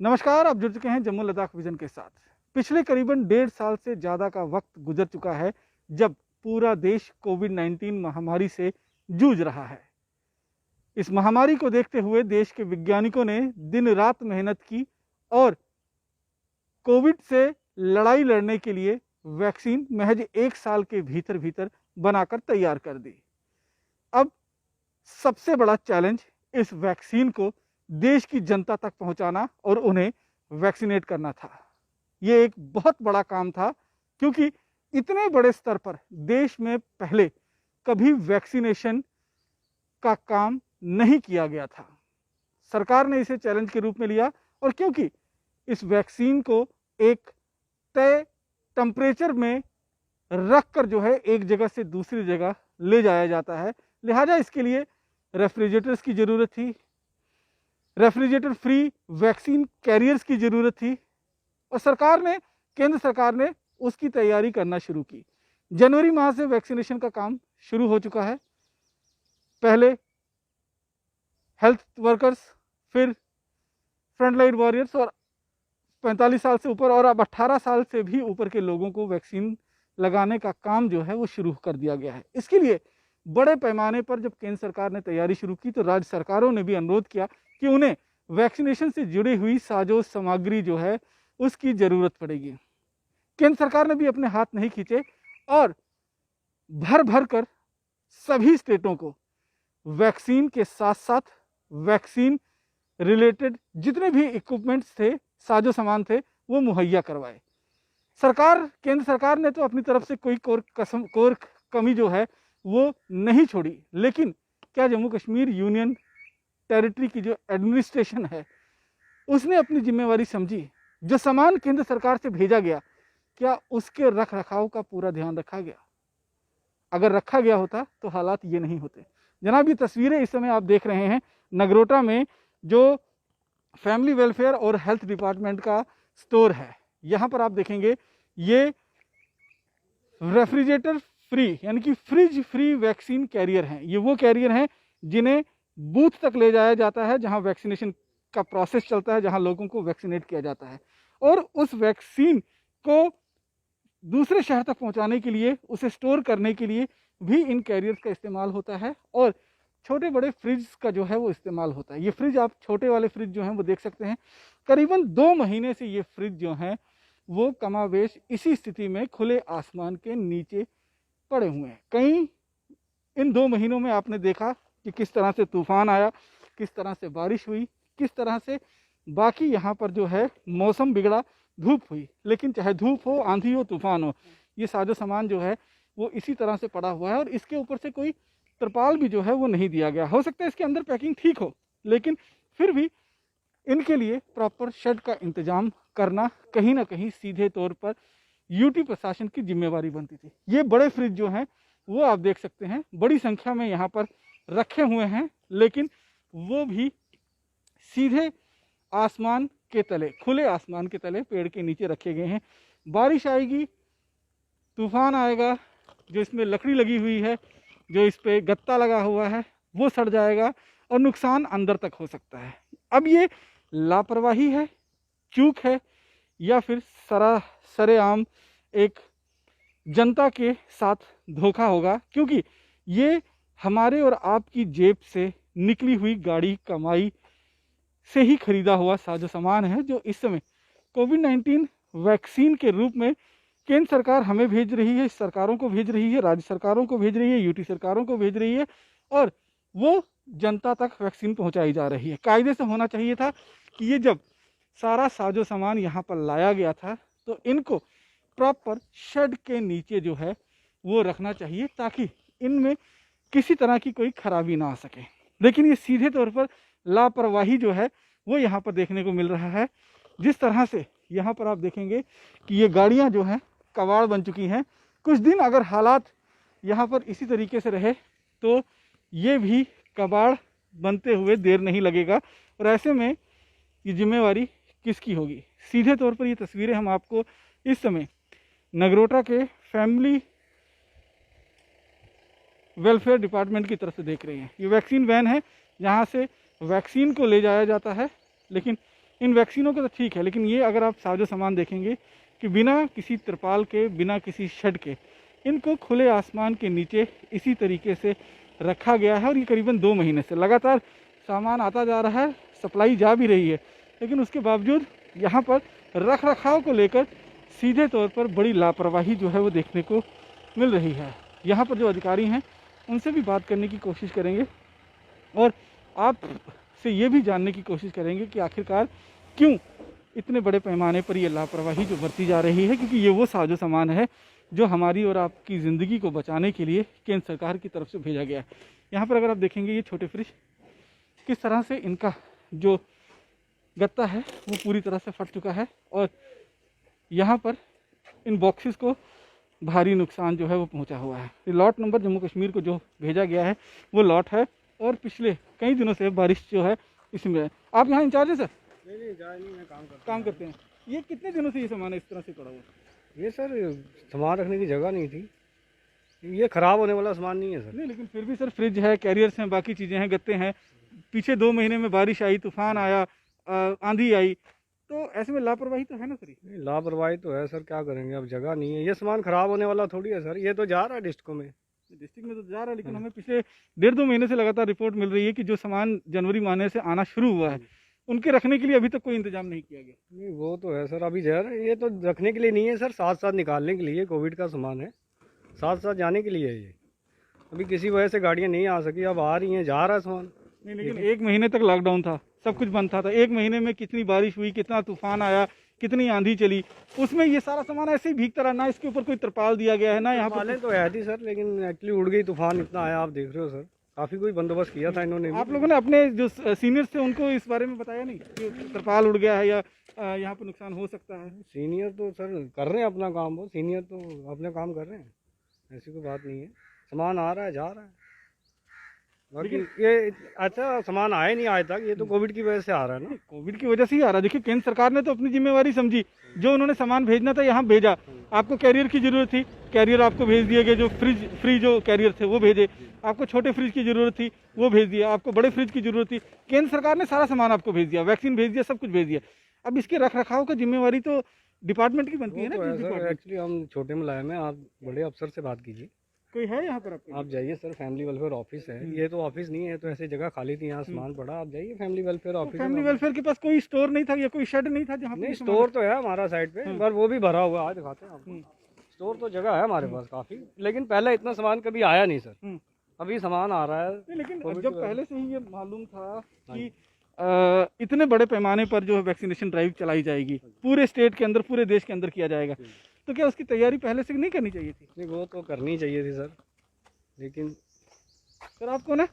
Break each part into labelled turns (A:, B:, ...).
A: नमस्कार, आप जुड़ चुके हैं जम्मू लद्दाख विजन के साथ। पिछले करीबन 1.5 साल से ज़्यादा का वक्त गुजर चुका है जब पूरा देश कोविड-19 महामारी से जूझ रहा है। इस महामारी को देखते हुए देश के वैज्ञानिकों ने दिन रात मेहनत की और कोविड से लड़ाई लड़ने के लिए वैक्सीन महज 1 साल के भीतर भीतर बनाकर तैयार कर दी। अब सबसे बड़ा चैलेंज इस वैक्सीन को देश की जनता तक पहुंचाना और उन्हें वैक्सीनेट करना था। ये एक बहुत बड़ा काम था क्योंकि इतने बड़े स्तर पर देश में पहले कभी वैक्सीनेशन का काम नहीं किया गया था। सरकार ने इसे चैलेंज के रूप में लिया और क्योंकि इस वैक्सीन को एक तय टेम्परेचर में रखकर जो है एक जगह से दूसरी जगह ले जाया जाता है, लिहाजा इसके लिए रेफ्रिजरेटर्स की ज़रूरत थी, रेफ्रिजरेटर फ्री वैक्सीन कैरियर्स की ज़रूरत थी और केंद्र सरकार ने उसकी तैयारी करना शुरू की। जनवरी माह से वैक्सीनेशन का काम शुरू हो चुका है। पहले हेल्थ वर्कर्स, फिर फ्रंटलाइन वॉरियर्स और 45 साल से ऊपर और अब 18 साल से भी ऊपर के लोगों को वैक्सीन लगाने का काम जो है वो शुरू कर दिया गया है। इसके लिए बड़े पैमाने पर जब केंद्र सरकार ने तैयारी शुरू की तो राज्य सरकारों ने भी अनुरोध किया कि उन्हें वैक्सीनेशन से जुड़ी हुई साजो सामग्री जो है उसकी ज़रूरत पड़ेगी। केंद्र सरकार ने भी अपने हाथ नहीं खींचे और भर भर कर सभी स्टेटों को वैक्सीन के साथ साथ वैक्सीन रिलेटेड जितने भी इक्विपमेंट्स थे, साजो सामान थे, वो मुहैया करवाए। केंद्र सरकार ने तो अपनी तरफ से कोई कोर कमी जो है वो नहीं छोड़ी, लेकिन क्या जम्मू कश्मीर यूनियन टेरिटरी की जो एडमिनिस्ट्रेशन है उसने अपनी जिम्मेवारी समझी? जो सामान केंद्र सरकार से भेजा गया, क्या उसके रख रखाव का पूरा ध्यान रखा गया? अगर रखा गया होता तो हालात ये नहीं होते। जनाब, ये तस्वीरें इस समय आप देख रहे हैं नगरोटा में जो फैमिली वेलफेयर और हेल्थ डिपार्टमेंट का स्टोर है। यहाँ पर आप देखेंगे ये रेफ्रिजरेटर फ्री यानी कि फ्रिज फ्री वैक्सीन कैरियर हैं। ये वो कैरियर हैं जिन्हें बूथ तक ले जाया जाता है जहां वैक्सीनेशन का प्रोसेस चलता है, जहां लोगों को वैक्सीनेट किया जाता है और उस वैक्सीन को दूसरे शहर तक पहुंचाने के लिए, उसे स्टोर करने के लिए भी इन कैरियर्स का इस्तेमाल होता है और छोटे बड़े फ्रिज का जो है वो इस्तेमाल होता है। ये फ्रिज, आप छोटे वाले फ्रिज जो हैं वो देख सकते हैं, करीबन 2 महीने से ये फ्रिज जो हैं वो कमावेश इसी स्थिति में खुले आसमान के नीचे पड़े हुए हैं। कहीं इन 2 महीनों में आपने देखा कि किस तरह से तूफान आया, किस तरह से बारिश हुई, किस तरह से बाकी यहाँ पर जो है मौसम बिगड़ा, धूप हुई, लेकिन चाहे धूप हो, आंधी हो, तूफान हो, ये साजो सामान जो है वो इसी तरह से पड़ा हुआ है और इसके ऊपर से कोई तरपाल भी जो है वो नहीं दिया गया। हो सकता है इसके अंदर पैकिंग ठीक हो, लेकिन फिर भी इनके लिए प्रॉपर शेड का इंतजाम करना कहीं ना कहीं सीधे तौर पर यूटी प्रशासन की जिम्मेवारी बनती थी। ये बड़े फ्रिज जो हैं वो आप देख सकते हैं बड़ी संख्या में यहाँ पर रखे हुए हैं, लेकिन वो भी सीधे आसमान के तले, खुले आसमान के तले पेड़ के नीचे रखे गए हैं। बारिश आएगी, तूफान आएगा, जो इसमें लकड़ी लगी हुई है, जो इस पे गत्ता लगा हुआ है, वो सड़ जाएगा और नुकसान अंदर तक हो सकता है। अब ये लापरवाही है, चूक है या फिर सरेआम एक जनता के साथ धोखा होगा, क्योंकि ये हमारे और आपकी जेब से निकली हुई गाड़ी कमाई से ही खरीदा हुआ साजो सामान है, जो इस समय कोविड-19 वैक्सीन के रूप में केंद्र सरकार हमें भेज रही है, सरकारों को भेज रही है, राज्य सरकारों को भेज रही है, यूटी सरकारों को भेज रही है और वो जनता तक वैक्सीन पहुंचाई जा रही है। कायदे से होना चाहिए था कि ये जब सारा साजो सामान यहाँ पर लाया गया था तो इनको प्रॉपर शेड के नीचे जो है वो रखना चाहिए ताकि इनमें किसी तरह की कोई खराबी ना आ सके, लेकिन ये सीधे तौर पर लापरवाही जो है वो यहाँ पर देखने को मिल रहा है। जिस तरह से यहाँ पर आप देखेंगे कि ये गाड़ियाँ जो हैं कबाड़ बन चुकी हैं। कुछ दिन अगर हालात यहाँ पर इसी तरीके से रहे तो ये भी कबाड़ बनते हुए देर नहीं लगेगा और ऐसे में ये जिम्मेवारी किसकी होगी? सीधे तौर पर ये तस्वीरें हम आपको इस समय नगरोटा के फैमिली वेलफेयर डिपार्टमेंट की तरफ से देख रहे हैं। ये वैक्सीन वैन है जहाँ से वैक्सीन को ले जाया जाता है, लेकिन इन वैक्सीनों का तो ठीक है, लेकिन ये अगर आप साजो सामान देखेंगे कि बिना किसी तिरपाल के, बिना किसी शेड के इनको खुले आसमान के नीचे इसी तरीके से रखा गया है। और ये करीबन 2 महीने से लगातार सामान आता जा रहा है, सप्लाई जा भी रही है, लेकिन उसके बावजूद यहाँ पर रख रखाव को लेकर सीधे तौर पर बड़ी लापरवाही जो है वो देखने को मिल रही है। यहाँ पर जो अधिकारी हैं उनसे भी बात करने की कोशिश करेंगे और आप से ये भी जानने की कोशिश करेंगे कि आखिरकार क्यों इतने बड़े पैमाने पर ये लापरवाही जो बरती जा रही है, क्योंकि ये वो साजो सामान है जो हमारी और आपकी ज़िंदगी को बचाने के लिए केंद्र सरकार की तरफ से भेजा गया है। यहाँ पर अगर आप देखेंगे ये छोटे फ्रिज किस तरह से इनका जो गत्ता है वो पूरी तरह से फट चुका है और यहाँ पर इन बॉक्सेस को भारी नुकसान जो है वो पहुँचा हुआ है। ये लॉट नंबर जम्मू कश्मीर को जो भेजा गया है वो लॉट है और पिछले कई दिनों से बारिश जो है इसमें है। आप यहाँ इंचार्ज हैं सर?
B: नहीं, मैं
A: काम करते हैं। ये कितने दिनों से ये सामान इस तरह से पड़ा हुआ है?
B: ये सर सामान रखने की जगह नहीं थी, ये ख़राब होने वाला सामान नहीं है सर।
A: नहीं, लेकिन फिर भी सर फ्रिज है, कैरियर्स हैं, बाकी चीज़ें हैं, गत्ते हैं। पीछे 2 महीने में बारिश आई, तूफान आया, आंधी आई, तो ऐसे में लापरवाही तो है ना सर?
B: नहीं, लापरवाही तो है सर, क्या करेंगे, अब जगह नहीं है। ये सामान ख़राब होने वाला थोड़ी है सर, ये तो जा रहा है डिस्ट्रिक्टों में।
A: डिस्ट्रिक्ट में तो जा रहा है, लेकिन हमें पिछले 1.5-2 महीने से लगातार रिपोर्ट मिल रही है कि जो सामान जनवरी महीने से आना शुरू हुआ है उनके रखने के लिए अभी तक कोई इंतजाम नहीं किया गया।
B: नहीं, वो तो है सर, अभी जा रहा है। ये तो रखने के लिए नहीं है सर, साथ साथ निकालने के लिए, कोविड का सामान है, साथ साथ जाने के लिए है ये। अभी किसी वजह से गाड़ियाँ नहीं आ सकी, अब आ रही हैं, जा रहा है सामान।
A: नहीं, लेकिन 1 महीने तक लॉकडाउन था, सब कुछ बंद था। 1 महीने में कितनी बारिश हुई, कितना तूफान आया, कितनी आंधी चली, उसमें ये सारा सामान ऐसे ही भीगता रहा। ना इसके ऊपर कोई तरपाल दिया गया है, ना यहाँ पर
B: तो है थी सर, लेकिन एक्चुअली उड़ गई, तूफान इतना आया, आप देख रहे हो सर। काफ़ी कोई बंदोबस्त किया था इन्होंने।
A: आप लोगों ने अपने जो सीनियर्स थे उनको इस बारे में बताया नहीं कि तरपाल उड़ गया है या यहाँ पर नुकसान हो सकता है?
B: सीनियर तो सर कर रहे हैं अपना काम, वो सीनियर तो अपने काम कर रहे हैं, ऐसी कोई बात नहीं है। सामान आ रहा है, जा रहा है, बाकी ये अच्छा सामान आया नहीं आज तक, ये तो कोविड की वजह से आ रहा है ना।
A: कोविड की वजह से ही आ रहा है। देखिए, केंद्र सरकार ने तो अपनी जिम्मेवारी समझी, जो उन्होंने सामान भेजना था यहाँ भेजा। आपको कैरियर की जरूरत थी, कैरियर आपको भेज दिए गए, जो फ्री जो कैरियर थे वो भेजे। आपको छोटे फ्रिज की जरूरत थी, वो भेज दिया। आपको बड़े फ्रिज की जरूरत थी, केंद्र सरकार ने सारा सामान आपको भेज दिया, वैक्सीन भेज दिया, सब कुछ भेज दिया। अब इसके रख रखाव का जिम्मेवारी तो डिपार्टमेंट की बनती है ना।
B: एक्चुअली हम छोटे मुलायम हैं, आप बड़े अफसर से बात कीजिए।
A: कोई है यहाँ पर आपके?
B: आप जाइए सर, फैमिली वेलफेयर ऑफिस है, ये तो ऑफिस नहीं है, तो ऐसी जगह खाली थी, यहाँ सामान पड़ा, आप जाइए family welfare office.
A: Family welfare के पास कोई स्टोर नहीं था या कोई शेड नहीं था जहाँ?
B: नहीं, स्टोर तो है हमारा साइड पे, पर वो भी भरा हुआ है, दिखाते हैं आपको। स्टोर तो जगह है हमारे पास काफी, लेकिन पहले इतना सामान कभी आया नहीं सर, अभी सामान आ रहा है।
A: लेकिन जब पहले से ही ये मालूम था कि इतने बड़े पैमाने पर जो है वैक्सीनेशन ड्राइव चलाई जाएगी, पूरे स्टेट के अंदर, पूरे देश के अंदर किया जाएगा, तो क्या उसकी तैयारी पहले से नहीं करनी चाहिए थी?
B: नहीं, वो तो करनी चाहिए थी सर, लेकिन
A: सर आप कौन है?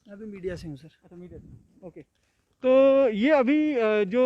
C: अभी मीडिया से हूँ सर।
A: अच्छा, मीडिया से, ओके। तो ये अभी जो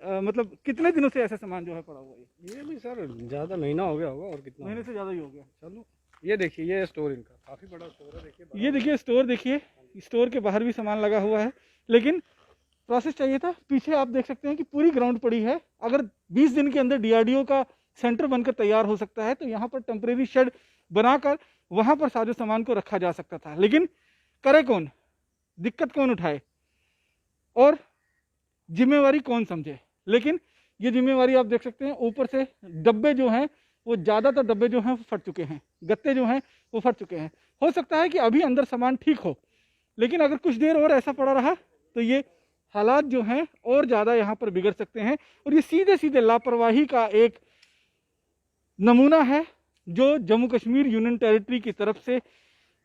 A: मतलब कितने दिनों से ऐसा सामान जो है पड़ा हुआ है?
B: ये भी सर ज़्यादा महीना हो गया होगा, और कितना
A: महीने से ज़्यादा ही हो गया।
B: चलो ये देखिए, ये स्टोर इनका काफ़ी बड़ा स्टोर है, देखिए।
A: ये देखिए स्टोर, देखिए स्टोर के बाहर भी सामान लगा हुआ है, लेकिन प्रोसेस चाहिए था। पीछे आप देख सकते हैं कि पूरी ग्राउंड पड़ी है। अगर 20 दिन के अंदर DRDO का सेंटर बनकर तैयार हो सकता है तो यहाँ पर टेम्परेरी शेड बनाकर वहाँ पर साजो सामान को रखा जा सकता था, लेकिन करे कौन, दिक्कत कौन उठाए और जिम्मेवारी कौन समझे? लेकिन ये जिम्मेवारी आप देख सकते हैं, ऊपर से डब्बे जो हैं वो ज़्यादातर डब्बे जो हैं वो फट चुके हैं, गत्ते जो हैं वो फट चुके हैं। हो सकता है कि अभी अंदर सामान ठीक हो, लेकिन अगर कुछ देर और ऐसा पड़ा रहा तो ये हालात जो हैं और ज़्यादा यहाँ पर बिगड़ सकते हैं। और ये सीधे सीधे लापरवाही का एक नमूना है जो जम्मू कश्मीर यूनियन टेरिटरी की तरफ से,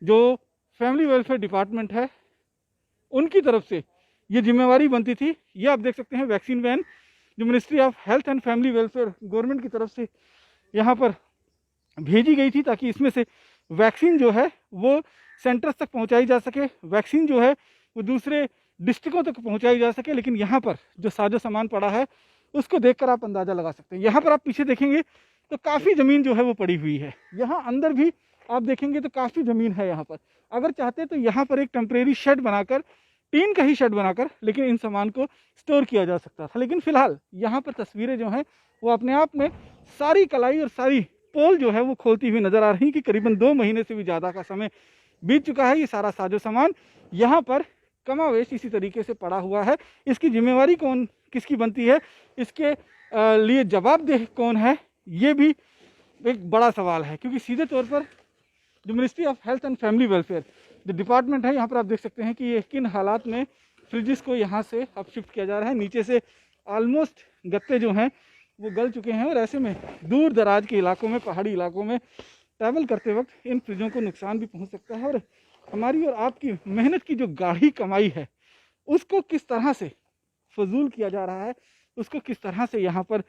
A: जो फैमिली वेलफेयर डिपार्टमेंट है उनकी तरफ से ये जिम्मेवारी बनती थी। ये आप देख सकते हैं वैक्सीन वैन जो ministry of health and family welfare government की तरफ से यहाँ पर भेजी गई थी, ताकि इसमें से वैक्सीन जो है वो सेंटर्स तक पहुँचाई जा सके, वैक्सीन जो है वो दूसरे डिस्ट्रिक्टों तक पहुँचाई जा सके। लेकिन यहाँ पर जो साजो सामान पड़ा है उसको देखकर आप अंदाज़ा लगा सकते हैं। यहाँ पर आप पीछे देखेंगे तो काफ़ी ज़मीन जो है वो पड़ी हुई है, यहाँ अंदर भी आप देखेंगे तो काफ़ी ज़मीन है यहाँ पर। अगर चाहते तो यहाँ पर एक टेम्परेरी शेड बनाकर, टीन का ही शेड बनाकर, लेकिन इन सामान को स्टोर किया जा सकता था। लेकिन फिलहाल यहाँ पर तस्वीरें जो हैं वो अपने आप में सारी कलाई और सारी पोल जो है वो खोलती हुई नज़र आ रही कि करीबन 2 महीने से भी ज़्यादा का समय बीत चुका है। ये सारा साजो सामान यहाँ पर कमावेश इसी तरीके से पड़ा हुआ है। इसकी जिम्मेवारी कौन किसकी बनती है, इसके लिए जवाबदेह कौन है, ये भी एक बड़ा सवाल है। क्योंकि सीधे तौर पर जो ministry of health and family welfare जो डिपार्टमेंट है, यहाँ पर आप देख सकते हैं कि ये किन हालात में फ्रिजेस को यहाँ से अब शिफ्ट किया जा रहा है। नीचे से ऑलमोस्ट गत्ते जो हैं वो गल चुके हैं और ऐसे में दूर दराज के इलाकों में, पहाड़ी इलाकों में ट्रैवल करते वक्त इन फ्रिजों को नुकसान भी पहुँच सकता है। और हमारी और आपकी मेहनत की जो गाढ़ी कमाई है उसको किस तरह से फजूल किया जा रहा है, उसको किस तरह से यहाँ पर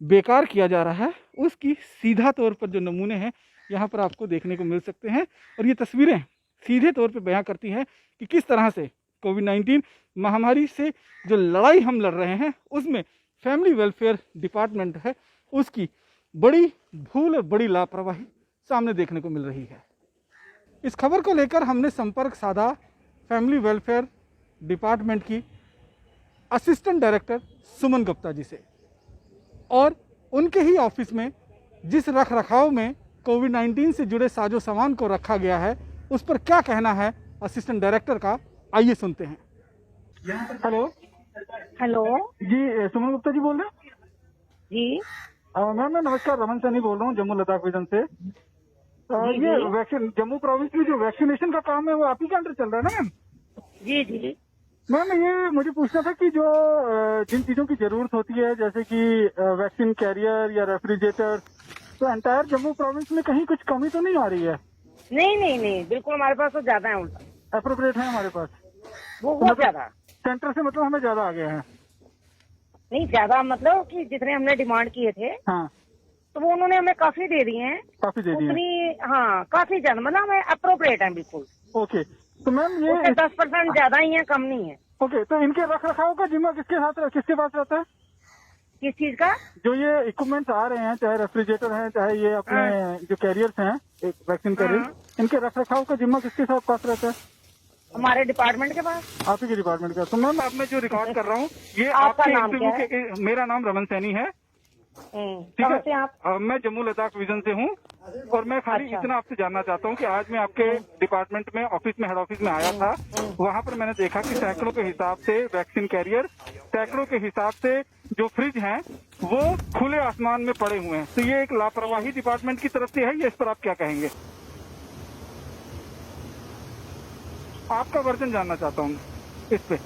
A: बेकार किया जा रहा है, उसकी सीधा तौर पर जो नमूने हैं यहाँ पर आपको देखने को मिल सकते हैं। और ये तस्वीरें सीधे तौर पर बयां करती हैं कि किस तरह से कोविड-19 महामारी से जो लड़ाई हम लड़ रहे हैं उसमें फैमिली वेलफेयर डिपार्टमेंट है उसकी बड़ी भूल और बड़ी लापरवाही सामने देखने को मिल रही है। इस खबर को लेकर हमने संपर्क साधा फैमिली वेलफेयर डिपार्टमेंट की असिस्टेंट डायरेक्टर सुमन गुप्ता जी से, और उनके ही ऑफिस में जिस रख रखाव में कोविड-19 से जुड़े साजो सामान को रखा गया है उस पर क्या कहना है असिस्टेंट डायरेक्टर का, आइए सुनते हैं। हेलो
D: हेलो
A: जी, सुमन गुप्ता जी बोल रहे हैं?
D: जी
A: मैम मैं नमस्कार, रमन सैनी बोल रहा हूँ जम्मू लद्दाख विजन से। ये वैक्सीन जम्मू प्रोविंस में जो वैक्सीनेशन का काम है वो आप ही के अंडर चल रहा है ना मैम?
D: जी जी
A: मैम ये मुझे पूछना था कि जो जिन चीज़ों की ज़रूरत होती है जैसे कि वैक्सीन कैरियर या रेफ्रिजरेटर, तो एंटायर जम्मू प्रोविंस में कहीं कुछ कमी तो नहीं आ रही है?
D: नहीं नहीं नहीं, बिल्कुल हमारे पास तो ज्यादा है, उल्टा
A: अप्रोप्रिएट है हमारे पास,
D: वो बहुत ज्यादा।
A: सेंटर से मतलब हमें ज़्यादा आ गया है?
D: नहीं ज्यादा मतलब कि जितने हमने डिमांड किए थे
A: हाँ,
D: तो वो उन्होंने हमें काफी दे दिए हैं,
A: काफ़ी दे दिए।
D: उतनी हाँ काफी ज्यादा, मतलब हमें अप्रोप्रिएट है बिल्कुल।
A: ओके, तो मैम
D: उससे
A: ये
D: 10% ज्यादा ही है, कम नहीं है।
A: ओके, तो इनके रख रखाव का जिम्मा किसके पास रहता है?
D: किस चीज का?
A: जो ये इक्विपमेंट्स आ रहे हैं, चाहे रेफ्रिजरेटर हैं, चाहे ये अपने जो कैरियर्स हैं, एक वैक्सीन कैरियर, इनके रख रखाव का जिम्मा किसके साथ पास रहता है?
D: हमारे डिपार्टमेंट के पास।
A: आप ही के डिपार्टमेंट का। तो मैम अब मैं जो रिकॉर्ड कर रहा हूँ ये
D: आपका
A: आपके
D: नाम
A: इंटरव्यू
D: क्या
A: के, मेरा नाम रमन सैनी है, ठीक
D: कहाँ
A: है?
D: से आप?
A: मैं जम्मू लद्दाख विजन से हूँ और मैं खाली
D: अच्छा।
A: इतना आपसे जानना चाहता हूँ कि आज मैं आपके डिपार्टमेंट में ऑफिस में हेड ऑफिस में आया था, वहाँ पर मैंने देखा कि सैकड़ों के हिसाब से वैक्सीन कैरियर, सैकड़ों के हिसाब से जो फ्रिज हैं वो खुले आसमान में पड़े हुए हैं। तो ये एक लापरवाही डिपार्टमेंट की तरफ से है, ये इस पर आप क्या कहेंगे? आपका वर्जन जानना चाहता हूँ इस पे,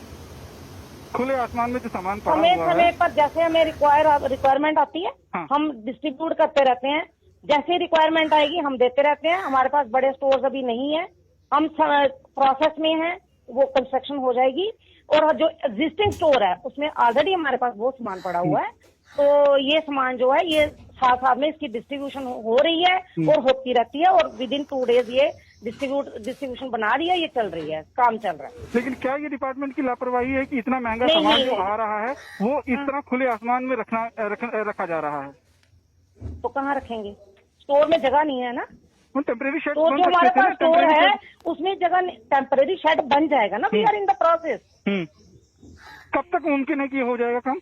A: खुले आसमान में जो सामान पड़ा
D: समय
A: हुआ है।
D: समय पर जैसे हमें रिक्वायरमेंट आती है
A: हाँ।
D: हम डिस्ट्रीब्यूट करते रहते हैं, जैसे रिक्वायरमेंट आएगी हम देते रहते हैं। हमारे पास बड़े स्टोर्स अभी नहीं है, हम प्रोसेस में हैं, वो कंस्ट्रक्शन हो जाएगी। और जो एग्जिस्टिंग स्टोर है उसमें ऑलरेडी हमारे पास बहुत सामान पड़ा हुआ है, तो ये सामान जो है ये साथ साथ में इसकी डिस्ट्रीब्यूशन हो रही है और होती रहती है, और विद इन 2 डेज ये डिस्ट्रीब्यूशन बना रही है, ये चल रही है, काम चल रहा है।
A: लेकिन क्या ये डिपार्टमेंट की लापरवाही है कि इतना महंगा
D: नहीं,
A: सामान
D: नहीं,
A: जो
D: नहीं।
A: आ रहा है वो इस तरह खुले आसमान में रखा जा रहा है?
D: तो कहाँ रखेंगे? स्टोर में जगह नहीं है ना,
A: टेम्परेरी शेड
D: तो जो हमारे पास स्टोर है उसमें जगह, टेम्परेरी शेड बन जाएगा ना, we are in the process.
A: कब तक मुमकिन है कि ये हो जाएगा काम?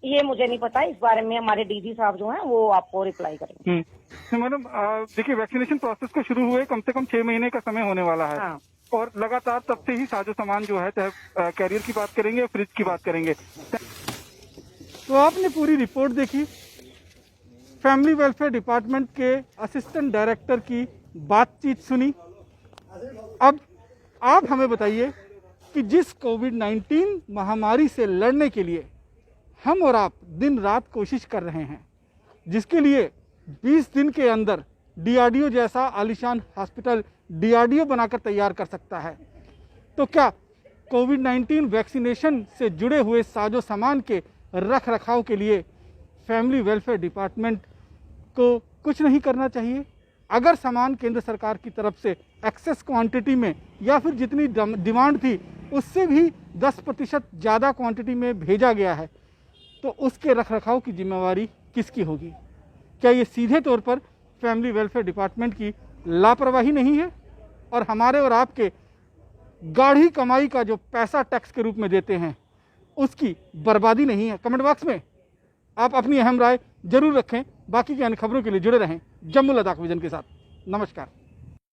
D: ये मुझे नहीं पता, इस बारे में हमारे डीजी साहब जो हैं वो आपको रिप्लाई करेंगे।
A: तो मैडम देखिए, वैक्सीनेशन प्रोसेस को शुरू हुए कम से कम 6 महीने का समय होने वाला है।
D: हाँ।
A: और लगातार तब से ही साजो सामान जो है, चाहे कैरियर की बात करेंगे, फ्रिज की बात करेंगे। तो आपने पूरी रिपोर्ट देखी, फैमिली वेलफेयर डिपार्टमेंट के असिस्टेंट डायरेक्टर की बातचीत सुनी। अब आप हमें बताइए कि जिस कोविड-19 महामारी से लड़ने के लिए हम और आप दिन रात कोशिश कर रहे हैं, जिसके लिए 20 दिन के अंदर डीआरडीओ जैसा आलीशान हॉस्पिटल डीआरडीओ बनाकर तैयार कर सकता है, तो क्या कोविड-19 वैक्सीनेशन से जुड़े हुए साजो सामान के रख रखाव के लिए फैमिली वेलफेयर डिपार्टमेंट को कुछ नहीं करना चाहिए? अगर सामान केंद्र सरकार की तरफ से एक्सेस क्वांटिटी में या फिर जितनी डिमांड थी उससे भी 10% ज़्यादा क्वांटिटी में भेजा गया है, तो उसके रख रखाव की जिम्मेवारी किसकी होगी? क्या ये सीधे तौर पर फैमिली वेलफेयर डिपार्टमेंट की लापरवाही नहीं है और हमारे और आपके गाढ़ी कमाई का जो पैसा टैक्स के रूप में देते हैं उसकी बर्बादी नहीं है? कमेंट बॉक्स में आप अपनी अहम राय जरूर रखें। बाकी की अन्य खबरों के लिए जुड़े रहें जम्मू लद्दाख विजन के साथ। नमस्कार।